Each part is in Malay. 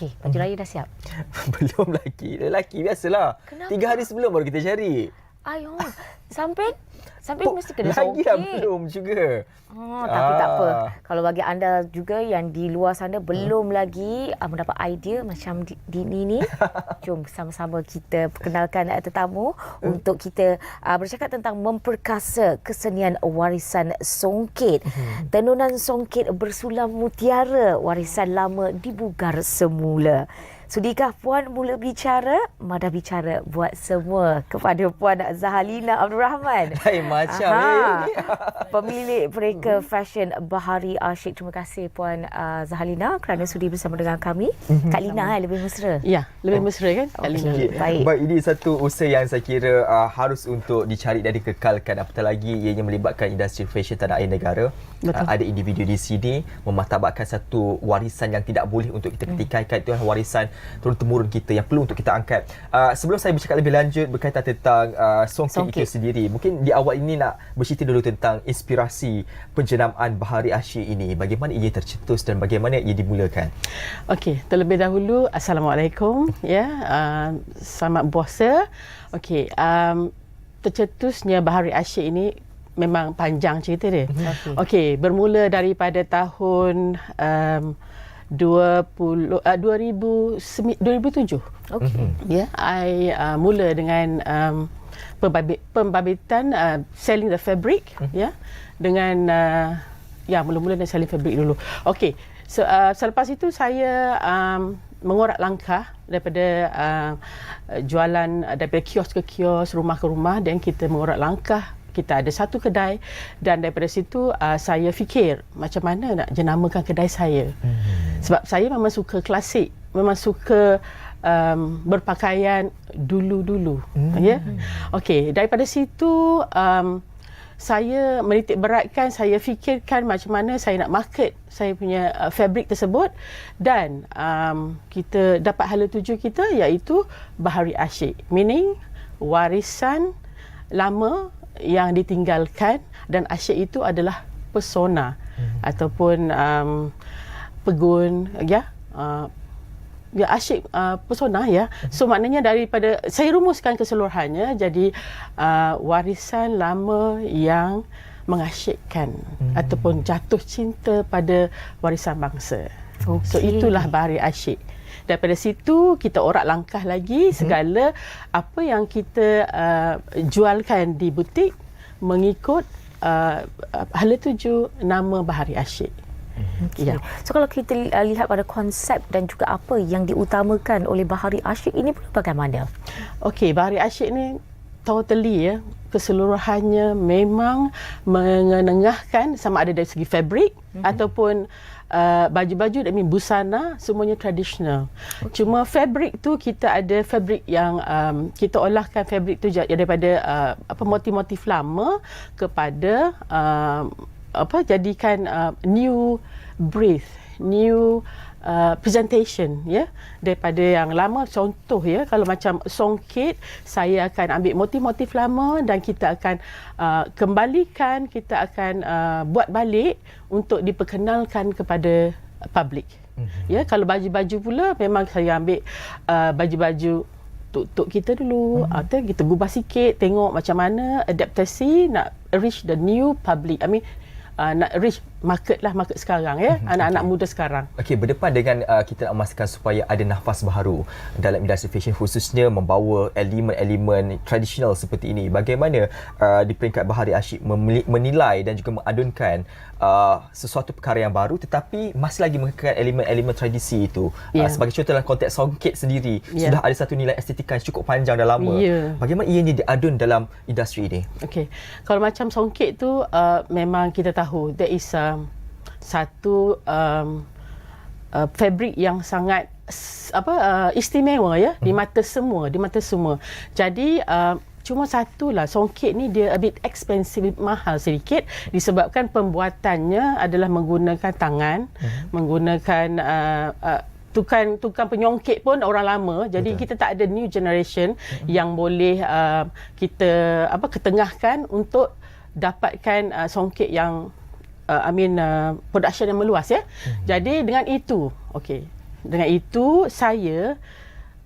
Okey, baju raya dah siap? Belum lagi. Lelaki biasalah. Kenapa? 3 hari sebelum baru kita cari. Ayo, sampai mesti kena Lagi songkit. dah belum juga. Tapi tak apa. Kalau bagi anda juga yang di luar sana belum lagi mendapat idea macam Dini ni, jom sama-sama kita perkenalkan tetamu untuk kita bercakap tentang memperkasa kesenian warisan songket. Tenunan songket bersulam mutiara, warisan lama dibugar semula. Sudikah Puan mula bicara? Madah bicara buat semua kepada Puan Zahalina Abdul Rahman. Lain macam ni. Pemilik mereka fashion Bahari Asyik. Terima kasih Puan Zahalina kerana sudi bersama dengan kami. Kak Lina lebih mesra. Ya, lebih mesra kan Kak Lina. Okay. Baik. Ini satu usaha yang saya kira harus untuk dicari dan dikekalkan, apatah lagi ianya melibatkan industri fashion tanah air negara. Ada individu di sini memartabatkan satu warisan yang tidak boleh untuk kita ketikaikan. Itu adalah warisan turun-temurun kita yang perlu untuk kita angkat. Sebelum saya bercakap lebih lanjut berkaitan tentang songket itu sendiri, mungkin di awal ini nak bercerita dulu tentang inspirasi penjenamaan Bahari Asyik ini. Bagaimana ia tercetus dan bagaimana ia dimulakan? Okey, terlebih dahulu Assalamualaikum selamat puasa. Okey, tercetusnya Bahari Asyik ini memang panjang cerita dia. Okey, bermula daripada tahun 2007. Okey. Ya, I mula dengan pembabitan selling the fabric, ya, dengan mula-mula dengan selling fabric dulu. Okey. So, selepas itu saya mengorak langkah daripada jualan daripada kios ke kios, rumah ke rumah, dan kita mengorak langkah. Kita ada satu kedai dan daripada situ saya fikir macam mana nak jenamakan kedai saya. Sebab saya memang suka klasik, memang suka berpakaian dulu-dulu. Ya. Okey, daripada situ saya menitik beratkan, saya fikirkan macam mana saya nak market saya punya fabric tersebut, dan kita dapat hala tuju kita iaitu Bahari Asyik, meaning warisan lama yang ditinggalkan, dan asyik itu adalah pesona ataupun pegun, asyik pesona, ya. So maknanya daripada saya rumuskan keseluruhannya jadi warisan lama yang mengasyikkan ataupun jatuh cinta pada warisan bangsa. So itulah Bahari Asyik. Daripada situ kita orak langkah lagi segala apa yang kita jualkan di butik mengikut hala tuju nama Bahari Asyik. Okay. So kalau kita lihat pada konsep dan juga apa yang diutamakan oleh Bahari Asyik ini bagaimana? Okey, Bahari Asyik ni totally, ya, keseluruhannya memang mengenengahkan sama ada dari segi fabric ataupun baju-baju, busana, semuanya tradisional. Cuma fabric tu kita ada fabric yang kita olahkan fabric tu daripada motif-motif lama kepada jadikan new breath, new presentation, ya, daripada yang lama. Contoh, ya, kalau macam songket, saya akan ambil motif-motif lama dan kita akan kembalikan, kita akan buat balik untuk diperkenalkan kepada public. Ya, kalau baju-baju pula memang saya ambil baju-baju tuk-tuk kita dulu, atau kita gubah sikit, tengok macam mana adaptasi nak reach the new public. Nak reach market sekarang, ya, anak-anak muda sekarang. Okey, berdepan dengan kita nak memastikan supaya ada nafas baru dalam industri fashion, khususnya membawa elemen-elemen tradisional seperti ini. Bagaimana di peringkat Bahari Asyik menilai dan juga mengadunkan sesuatu perkara yang baru tetapi masih lagi mengekalkan elemen-elemen tradisi itu. Sebagai contoh dalam konteks songket sendiri, sudah ada satu nilai estetika yang cukup panjang dan lama. Bagaimana ianya diadun dalam industri ini? Okey, kalau macam songket tu memang kita tahu there is satu fabric yang sangat istimewa, ya, di mata semua, Jadi cuma satulah, songket ni dia a bit expensive, mahal sedikit disebabkan pembuatannya adalah menggunakan tangan, menggunakan tukang penyongket pun orang lama. Jadi kita tak ada new generation yang boleh kita ketengahkan untuk dapatkan songket yang production yang meluas, ya. Jadi dengan itu, okey, dengan itu saya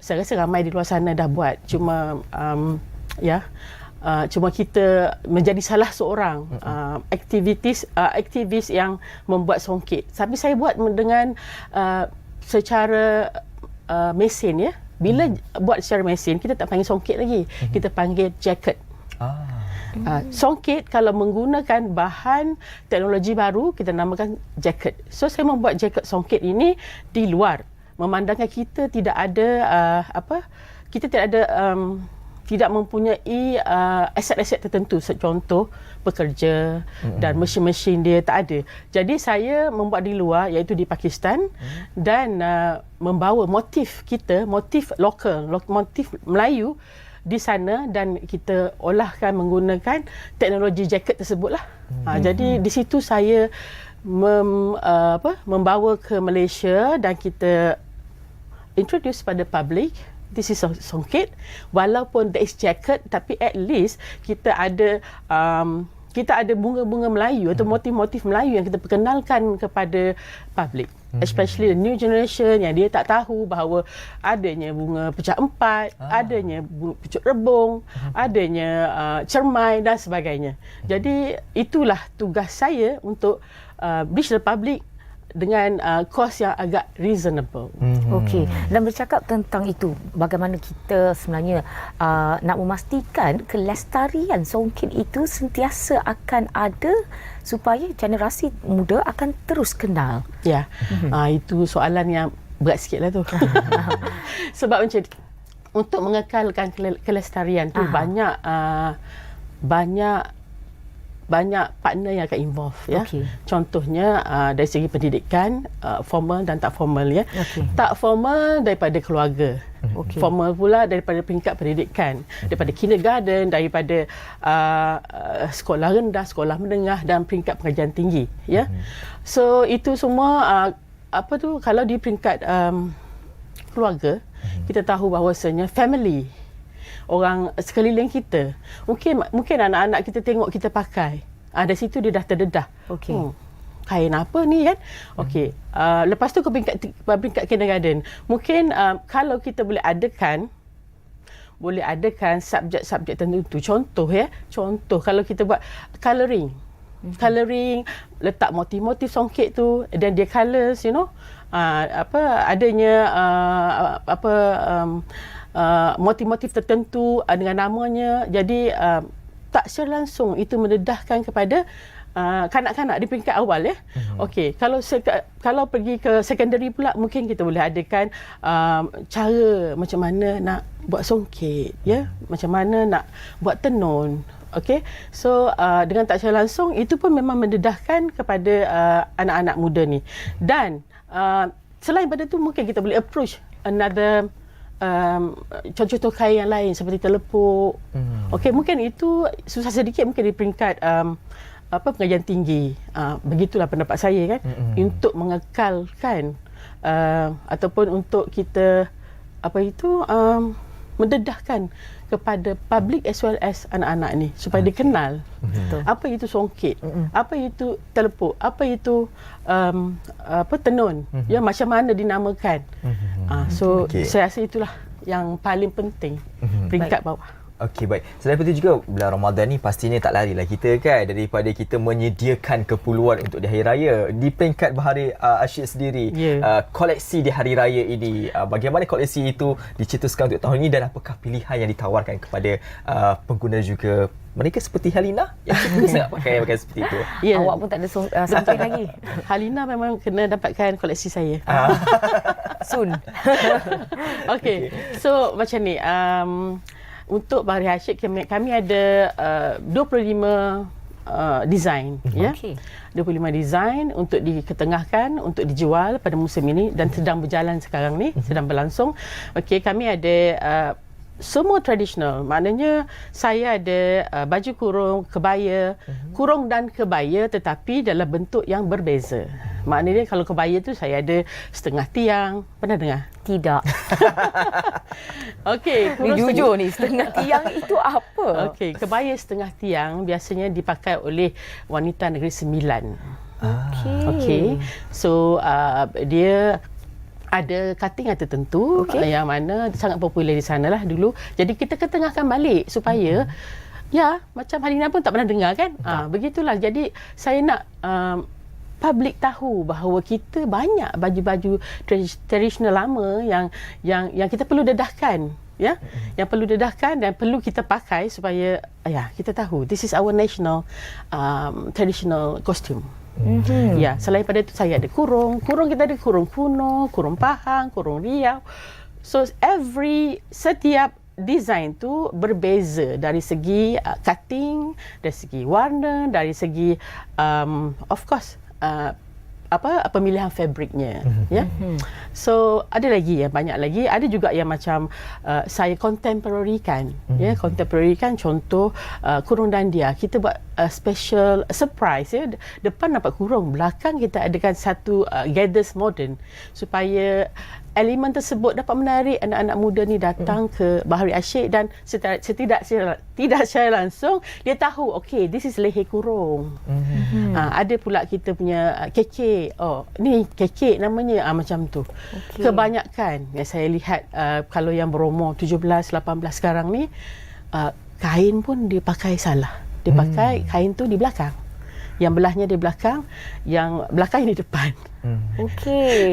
rasa ramai di luar sana dah buat. Cuma cuma kita menjadi salah seorang aktivis yang membuat songket. Tapi saya buat dengan secara mesin, ya. Bila buat secara mesin, kita tak panggil songket lagi. Kita panggil jacket. Songket kalau menggunakan bahan teknologi baru, kita namakan jacket. So saya membuat jacket songket ini di luar, memandangkan kita tidak ada tidak mempunyai aset-aset tertentu, contoh pekerja dan mesin-mesin dia tak ada. Jadi saya membuat di luar, iaitu di Pakistan, dan membawa motif kita, motif lokal, motif Melayu di sana, dan kita olahkan menggunakan teknologi jaket tersebutlah. Jadi di situ saya membawa ke Malaysia dan kita introduce pada public. This is a songket, walaupun there is jacket, tapi at least kita ada bunga-bunga Melayu atau motif-motif Melayu yang kita perkenalkan kepada public, especially the new generation yang dia tak tahu bahawa adanya bunga pecah empat, adanya bunga pucuk rebung, adanya cermai dan sebagainya. Jadi itulah tugas saya untuk reach the public dengan kos yang agak reasonable. Okey, dan bercakap tentang itu, bagaimana kita sebenarnya nak memastikan kelestarian songket itu sentiasa akan ada supaya generasi muda akan terus kenal. Ya, itu soalan yang berat sikit lah tu. Sebab macam untuk mengekalkan kelestarian tu banyak partner yang akan involve, ya. Contohnya dari segi pendidikan, formal dan tak formal, ya. Tak formal daripada keluarga. Formal pula daripada peringkat pendidikan, daripada kindergarten, daripada sekolah rendah, sekolah menengah dan peringkat pengajian tinggi, ya. So itu semua kalau di peringkat keluarga, kita tahu bahawasanya family, orang sekeliling kita. Mungkin anak-anak kita tengok kita pakai. Dari situ dia dah terdedah. Kain apa ni, kan? Lepas tu ke peringkat kindergarten. Mungkin kalau kita boleh adakan subjek-subjek tertentu. Contoh kalau kita buat colouring, letak motif-motif songket tu, dan dia colours, adanya motif-motif tertentu dengan namanya. Jadi tak secara langsung itu mendedahkan kepada kanak-kanak di peringkat awal, ya. Kalau pergi ke secondary pula, mungkin kita boleh adakan cara macam mana nak buat songket, ya, macam mana nak buat tenun. So dengan tak secara langsung itu pun memang mendedahkan kepada anak-anak muda ni. Dan selain pada tu, mungkin kita boleh approach another contoh kain yang lain seperti telepuk. Mungkin itu susah sedikit, mungkin di peringkat pengajian tinggi. Begitulah pendapat saya, kan, untuk mengekalkan ataupun untuk kita mendedahkan kepada public as well as anak-anak ni, supaya dia kenal apa itu songket, apa itu telepuk, apa itu tenun, ya, macam mana dinamakan. Saya rasa itulah yang paling penting, peringkat bawah. Okey, baik. Selain itu juga, bulan Ramadan ni pastinya tak larilah kita, kan, daripada kita menyediakan keperluan untuk di hari raya. Di peringkat Bahari Asyik sendiri, koleksi di hari raya ini, bagaimana koleksi itu dicetuskan untuk tahun ini, dan apakah pilihan yang ditawarkan kepada pengguna juga mereka seperti Halina yang suka sangat pakai seperti itu? Awak pun tak ada songket lagi. Halina memang kena dapatkan koleksi saya. Soon. Okey. So macam ni, untuk Bahari Asyik kami ada 25 design, ya. 25 design untuk diketengahkan, untuk dijual pada musim ini, dan sedang berjalan sekarang ni, sedang berlangsung. Kami ada semua tradisional. Maknanya saya ada baju kurung, kebaya, kurung dan kebaya, tetapi dalam bentuk yang berbeza. Maknanya kalau kebaya tu saya ada setengah tiang. Pernah dengar? Tidak. Kurung jujur ni, setengah tiang itu apa? Kebaya setengah tiang biasanya dipakai oleh wanita Negeri Sembilan. So dia ada cutting yang tertentu yang mana sangat popular di sana lah dulu. Jadi kita ketengahkan balik supaya ya macam Halina pun tak pernah dengar kan. Begitulah. Jadi saya nak public tahu bahawa kita banyak baju-baju tradisional lama yang kita perlu dedahkan, ya. Yang perlu dedahkan dan perlu kita pakai supaya kita tahu this is our national traditional costume. Ya, selain pada itu saya ada kurung kita ada kurung kuno, kurung Pahang, kurung Riau. So setiap design tu berbeza dari segi cutting, dari segi warna, dari segi of course pemilihan fabriknya, ya. So ada lagi banyak lagi. Ada juga yang macam saya contemporary kan, ya, contemporary kan, contoh kurung dandia. Kita buat special surprise, ya. Depan nampak kurung, belakang kita adakan satu gathers modern supaya elemen tersebut dapat menarik anak-anak muda ni datang ke Bahari Asyik dan tidak secara langsung dia tahu this is leher kurung. Ada pula kita punya kekek. Ni kekek namanya, macam tu. Kebanyakan yang saya lihat kalau yang berumur 17, 18 sekarang ni kain pun dia pakai salah. Dia pakai kain tu di belakang. Yang belahnya di belakang, yang belakang di depan.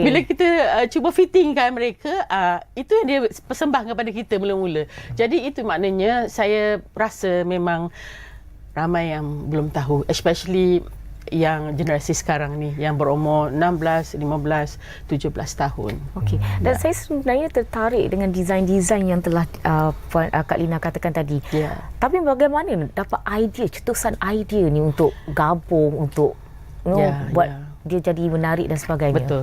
Bila kita cuba fittingkan mereka, itu yang dia persembahkan kepada kita mula-mula. Jadi itu maknanya saya rasa memang ramai yang belum tahu, especially yang generasi sekarang ni yang berumur 16, 15, 17 tahun. Dan saya sebenarnya tertarik dengan desain-desain yang telah Kak Lina katakan tadi. Tapi bagaimana dapat idea, cetusan idea ni untuk gabung, untuk buat dia jadi menarik dan sebagainya? Betul.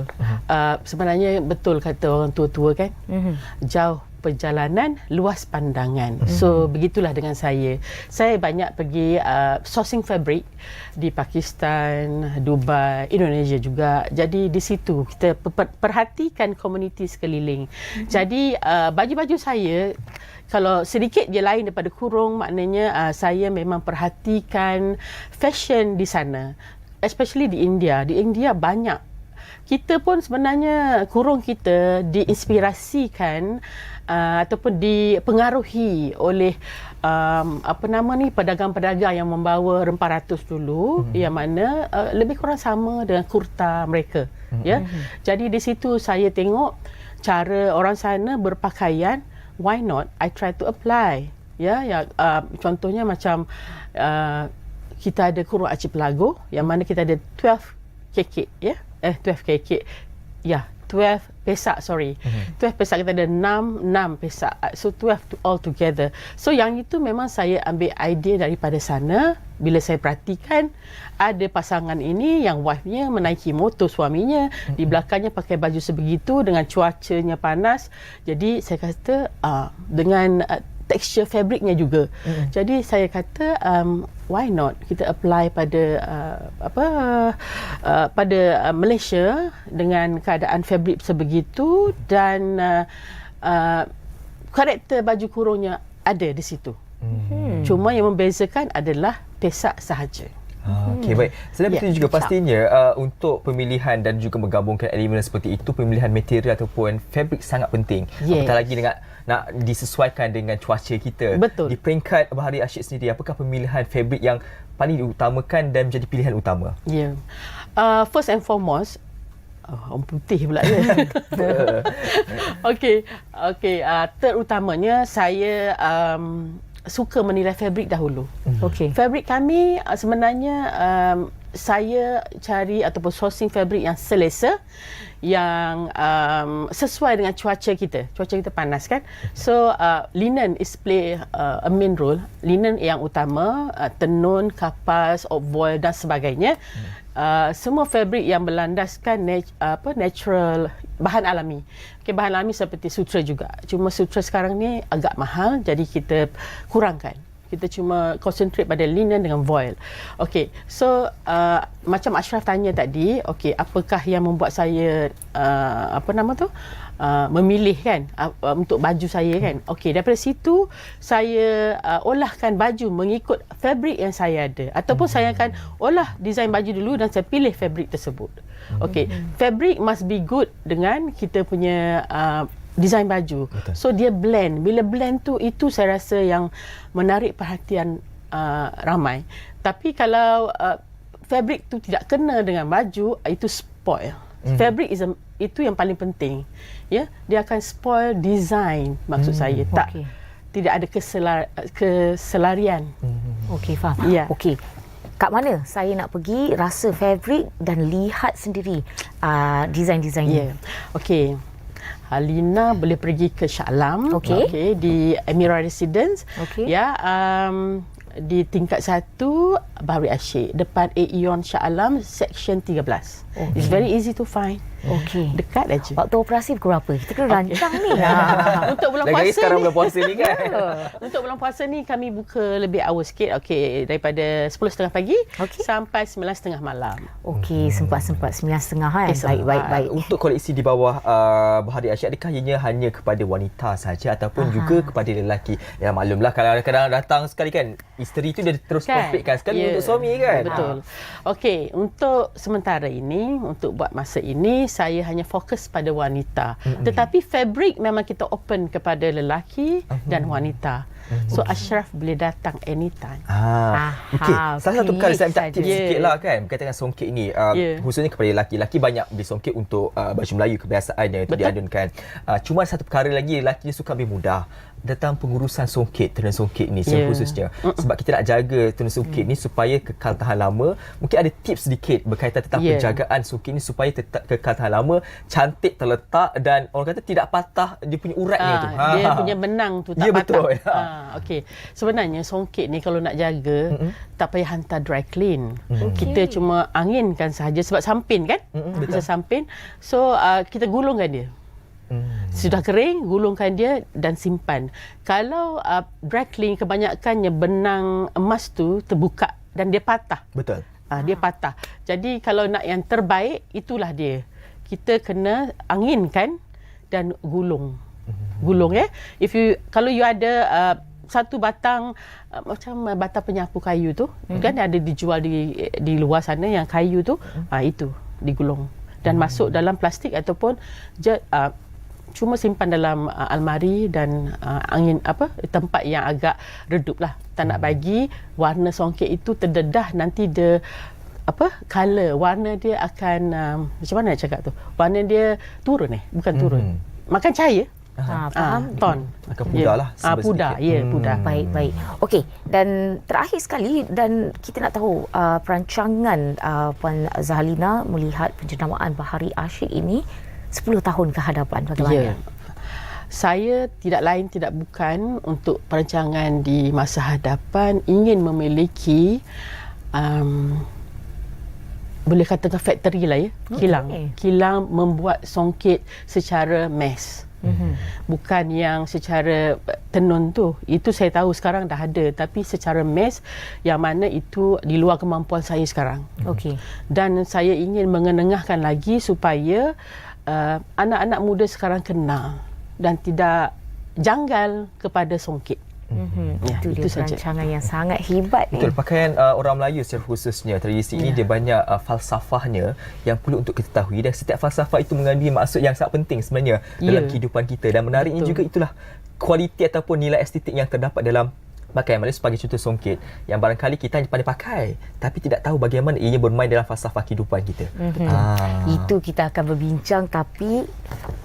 Sebenarnya betul kata orang tua-tua kan. Jauh perjalanan, luas pandangan. So begitulah dengan saya. Saya banyak pergi sourcing fabric di Pakistan, Dubai, Indonesia juga. Jadi di situ kita perhatikan komuniti sekeliling. Jadi baju-baju saya kalau sedikit je lain daripada kurung, maknanya saya memang perhatikan fashion di sana. Especially di India. Di India banyak. Kita pun sebenarnya kurung kita diinspirasikan ataupun dipengaruhi oleh pedagang-pedagang yang membawa rempah ratus dulu, yang mana lebih kurang sama dengan kurta mereka, ya. Jadi di situ saya tengok cara orang sana berpakaian, why not I try to apply, ya. Contohnya macam kita ada kurung archipelago yang mana kita ada 12 kekek, ya. 12 kekek. Ya, 12 pesak, 12 pesak, kita ada 6 pesak. So 12 all together. So yang itu memang saya ambil idea daripada sana. Bila saya perhatikan ada pasangan ini yang wife-nya menaiki motor suaminya, di belakangnya pakai baju sebegitu dengan cuacanya panas. Jadi saya kata dengan tekstur fabriknya juga. Jadi saya kata why not kita apply pada pada Malaysia dengan keadaan fabrik sebegitu dan karakter baju kurungnya ada di situ. Cuma yang membezakan adalah pesak sahaja. Okey, baik. Selain itu juga pastinya untuk pemilihan dan juga menggabungkan elemen seperti itu, pemilihan material ataupun fabrik sangat penting. Apatah lagi dengan nak disesuaikan dengan cuaca kita. Betul. Di peringkat Bahari Asyik sendiri, apakah pemilihan fabrik yang paling diutamakan dan menjadi pilihan utama? First and foremost, orang putih pula ya. Okey, terutamanya saya suka menilai fabrik dahulu. Fabrik kami sebenarnya saya cari ataupun sourcing fabrik yang selesa, yang sesuai dengan cuaca kita. Cuaca kita panas kan. So linen is play a main role. Linen yang utama, tenun, kapas, voile dan sebagainya. Semua fabrik yang berlandaskan natural, bahan alami. Bahan alami seperti sutra juga. Cuma sutra sekarang ni agak mahal, jadi kita kurangkan. Kita cuma concentrate pada linen dengan voile. So macam Ashraf tanya tadi, apakah yang membuat saya memilih kan untuk baju saya kan. Okey, daripada situ saya olahkan baju mengikut fabric yang saya ada, ataupun saya akan olah design baju dulu dan saya pilih fabric tersebut. Okey, fabric must be good dengan kita punya design baju. Betul. So dia blend. Bila blend tu, itu saya rasa yang menarik perhatian ramai. Tapi kalau fabric tu tidak kena dengan baju, itu spoil. Fabric itu yang paling penting. Ya, dia akan spoil design maksud saya. Tidak ada keselarian. Okey, faham. Ya. Okey. Kat mana saya nak pergi rasa fabric dan lihat sendiri design-design ni? Okey. Halina boleh pergi ke Shah Alam, Okey. di Emira Residence, ya, di tingkat 1 Bahari Asyik, depan Aeon Shah Alam, section 13. It's very easy to find. Okey. Dekat aja. Waktu operasi pukul berapa? Kita kena rancang ni. Untuk bulan Lagi puasa sekarang ni, bulan puasa ni kan. untuk bulan puasa ni kami buka lebih awal sikit. Okey, daripada 10.30 pagi sampai 9.30 malam. Okey, sempat-sempat 9.30 kan. Baik. Untuk koleksi di bawah Bahari Asyik, adakah ianya hanya kepada wanita saja ataupun juga kepada lelaki? Ya, maklumlah kadang-kadang datang sekali kan, isteri tu dia terus konflikkan sekali untuk suami kan. Betul. Okey, untuk sementara ini, untuk buat masa ini, saya hanya fokus pada wanita. Tetapi fabric memang kita open kepada lelaki dan wanita. So Ashraf boleh datang anytime. Okey. Salah satu perkara saya minta tips sikit lah kan, berkaitan dengan songket ni. Khususnya kepada lelaki. Lelaki banyak beli songket untuk baju Melayu, kebiasaannya itu diadunkan. Cuma satu perkara lagi, lelaki dia suka ambil mudah tentang pengurusan songket, tenun songket ni secara khususnya. Sebab kita nak jaga tenun songket ni supaya kekal tahan lama. Mungkin ada tips sedikit berkaitan tentang penjagaan songket ni supaya tetap kekal tahan lama, cantik, terletak dan orang kata tidak patah dia punya uratnya tu. Dia punya benang tu tak patah. Betul. Okey. Sebenarnya songket ni kalau nak jaga, tak payah hantar dry clean. Kita cuma anginkan sahaja sebab sampin kan? Bisa sampin. So kita gulungkan dia. Sudah kering, gulungkan dia dan simpan. Kalau dry clean, kebanyakannya benang emas tu terbuka dan dia patah. Betul. Dia patah. Jadi kalau nak yang terbaik, itulah dia. Kita kena anginkan dan gulung. Gulung kalau you ada satu batang macam batang penyapu kayu tu, kan ada dijual di luar sana yang kayu tu, itu digulung dan masuk dalam plastik ataupun cuma simpan dalam almari dan angin tempat yang agak redup lah. Tak nak bagi warna songket itu terdedah, nanti dia color warna dia akan macam mana nak cakap tu, warna dia turun bukan turun, makan cahaya. Faham. Ton. Akan pudar lah. Pudar. Pudar. Baik. Okey, dan terakhir sekali, dan kita nak tahu perancangan Puan Zahalina melihat penjenamaan Bahari Asyik ini 10 tahun ke hadapan bagaimana? Saya tidak lain tidak bukan untuk perancangan di masa hadapan ingin memiliki boleh katakan factory lah kilang membuat songket secara mass. Bukan yang secara tenun tu. Itu saya tahu sekarang dah ada, tapi secara mass yang mana itu di luar kemampuan saya sekarang. Dan saya ingin mengenengahkan lagi supaya anak-anak muda sekarang kenal dan tidak janggal kepada songket. Itu dia perancangan yang sangat hebat ni. Betul, pakaian orang Melayu secara khususnya, tradisi ini dia banyak falsafahnya yang perlu untuk kita ketahui, dan setiap falsafah itu mengandungi maksud yang sangat penting sebenarnya dalam kehidupan kita. Dan menariknya juga itulah kualiti ataupun nilai estetik yang terdapat dalam pakaian Melayu. Sebagai contoh songket yang barangkali kita hanya pandai pakai tapi tidak tahu bagaimana ianya bermain dalam falsafah kehidupan kita. Itu kita akan berbincang tapi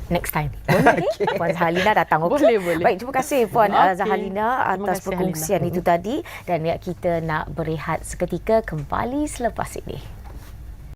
next time. Boleh? Puan Zahalina datang. Boleh. Baik, terima kasih Puan Zahalina atas perkongsian itu tadi, dan kita nak berehat seketika, kembali selepas ini.